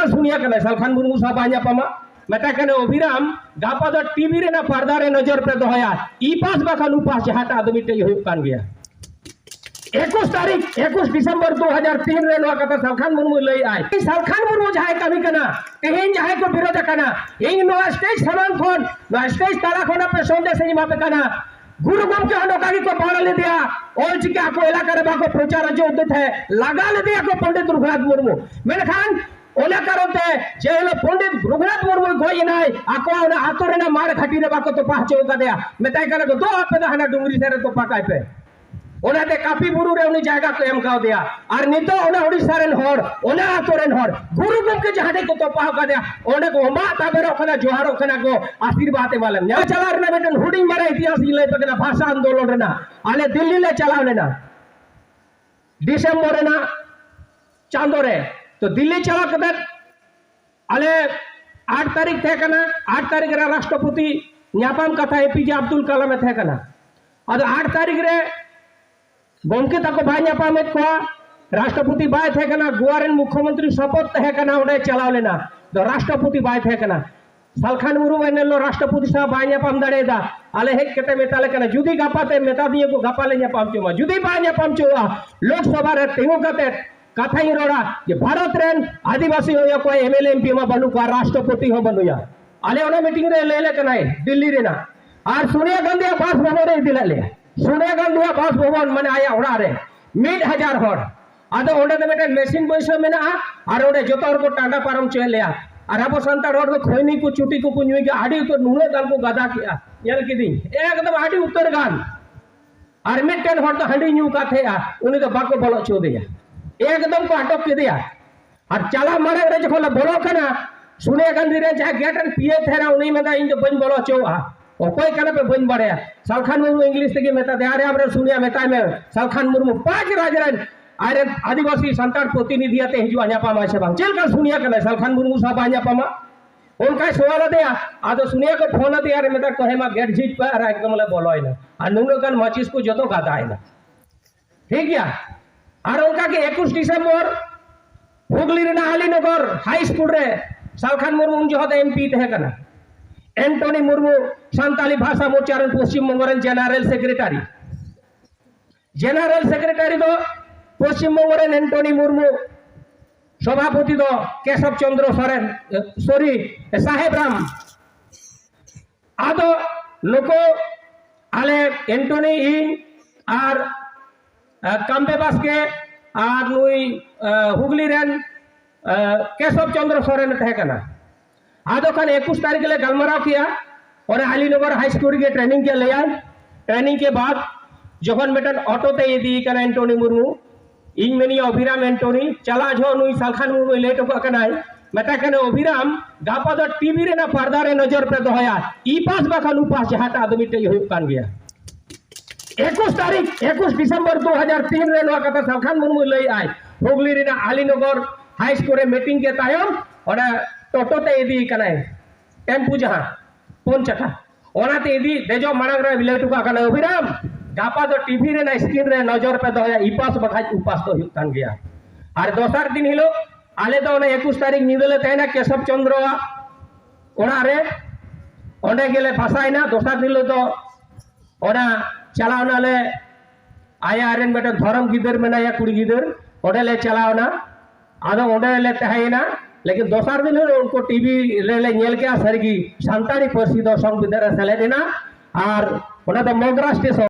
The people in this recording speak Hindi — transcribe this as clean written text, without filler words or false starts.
का सुनिया कने सलखान मुर्मू सा बाय ᱧᱟᱯᱟᱢᱟ मेता कने अभिराम गापा दो टीवी रे ना पर्दा रे नजर पे दोया ई पास बाखान उपास जहाटा आदमी टे हुई कान गया 21 दिसंबर 2003 रे नो कथा सलखान मुर्मू लई आय सलखान मुर्मू जहाय कमी कना तेहेन जहाय को विरोध कना इन नो स्टेज समान फोन नो स्टेज ताला खोना पे संदेश मा पे कना गुरु गमके हनोकागी को बाड़ा ले दिया और चिका को इलाका रे बाको प्रचार जो उद्देत है लगा ले दिया को पंडित रघुनाथ मुर्मू मेनखान ओला करते जे हेलो पंडित रघुनाथ मुर्मू गोई नाय आको ओना आतोरे ना मार घाटी रे बाको तो पहचो का दिया मेताय करे दो आपे हना डुंगरी से तो पकाय पे ओनाते कापी बुरु रे उनी जायगा को एम का दिया और नितो ओना ओडिसा रेन होर ओना आतोरेन होर गुरु गमके जहाडे को तो पाव का दिया ओने को ओमा ताबेरो खना जोहारो खना को आशीर्वाद वाले न्या चला रे बेटन हुडिंग मारे इतिहास ले पकना भाषा आंदोलन रे ना आले दिल्ली ले चलाव ने ना डिसेंबर रे ना चांदो रे तो दिल्ली चला कदर आले 8 तारीख थे कना 8 तारीख रे राष्ट्रपति न्यापाम कथा एपीजे अब्दुल कलाम थे कना और 8 तारीख रे गमके तको बाय ᱧᱟᱯᱟᱢ को राष्ट्रपति बाय थे कना गोवा रेन मुख्यमंत्री शपथ थे कना ओडे चलाव लेना तो राष्ट्रपति बाय थे कना सलखान मुर्मू एनेलो राष्ट्रपति सा बाय ᱧᱟᱯᱟᱢ दाड़ेदा आले हेक केते मेताले कना जुदी गापाते मेता दिए को गापाले ᱧᱟᱯᱟᱢ चोमा जुदी बाय ᱧᱟᱯᱟम चोआ लोकसभा रे तिंगु कते कथा ही रोड़ा जे भारत रेन आदिवासी होया को एमएलए एमपी मा बनु का राष्ट्रपति हो बनुया आले ओना मीटिंग रे लेले कनाय दिल्ली रे ना और सोनिया गांधी बास भवन रे दिलाले सोनिया गांधी बास भवन माने आया ओड़ा रे 1000 हर आदो ओडे दे बेटा मेसिन पैसा मेना और ओडे जोतर को टांडा पारम चलेया और अब संतार रोड को खोइनी को चुटी को कुनुई के आडी तो नुने गाल को गदा किया येल किदी एकदम आडी उत्तर गान और मिटन हर तो हंडी न्यू का थे उनी तो बाको बोलो चो दिया एकदम को अटक के दिया और चला मारे रे जखोला बोलो कना सोनिया गांधी रे जा गेटन पिए थेरा उनी मेदा इन तो बन बोलो चो ओकोय कना पे बन बड़े सलखान मुर्मू इंग्लिश ते मेता दे अरे हमरे सुनिया मेता में सलखान मुर्मू 5 राजरन अरे आदिवासी संतान प्रतिनिधि आते हिजु ᱧᱟᱯᱟᱢ से बांग चल का सुनिया कना सलखान मुर्मू सा बा ᱧᱟᱯᱟᱢ उनका सवाल दे आदो सुनिया को फोन दे अरे मेता कहे मा गेट झिट पे अरे एकदम ले बोलोय ना और नुनो गन माचिस को जतो गादा है ना ठीक है और उनका के 21 दिसंबर हुगली रे आलीनगर हाई स्कूल रे सलखान मुर्मू उन जो एमपी थे कना एंटोनी मुर्मू सांताली भाषा मोर्चा रे पश्चिम बंग रे जनरल सेक्रेटरी दो पश्चिम बंग रे एंटोनी मुर्मू सभापति दो केशव चंद्र सोरेन सॉरी साहेब राम आदो लोको आले एंटोनी इन और काम्बे बास्के और नुई हुगली रेन केशव चंद्र सोरेन थे कना आदो खान 21 तारीख ले गलमराव किया और अलीनगर हाई स्कूल के ट्रेनिंग के लिया ट्रेनिंग के बाद जखन बेटन ऑटो ते इदी कना एंटोनी मुर्मू इन मेनी अभिराम एंटोनी चला जो नुई सलखान मुर्मू लेट को कनाय मेता कने अभिराम गापा दो टीवी रे ना पर्दा रे नजर पे दोया ई पास बाखान उपास जहाटा आदमी टे हुई कान गया 21 दिसंबर 2003 रे नो कथा सलखान मुर्मू लई आय हुगली रे ना अलीनगर हाई स्कूल रे मीटिंग के तायम और टोटो ते इदी कनाय टेम्पू जहां फोन चटा ओनाते इदी देजो मांग रे लेट को कना अभिराम गापा दो टीवी रे ना स्क्रीन रे नजर पे दोया ई पास बखा उपास तो हुई कान गया और दोसर दिन हिलो आले तो 21 तारीख निदले तेना केशव चंद्र ओना रे ओंडे गेले फसाइना दोसर दिन तो ओना चलावना ले आया रेन बेटा धर्म गिदर मेनाया कुड़ी गिदर ओंडे ले चलावना आदो ओंडे ले तहाइना लेकिन दोसर दिन उनको टीवी ले नेल के सरगी सांताड़ी पर्सी दो संग बिदर सेलेदेना और ओना तो मोगरा स्टेशन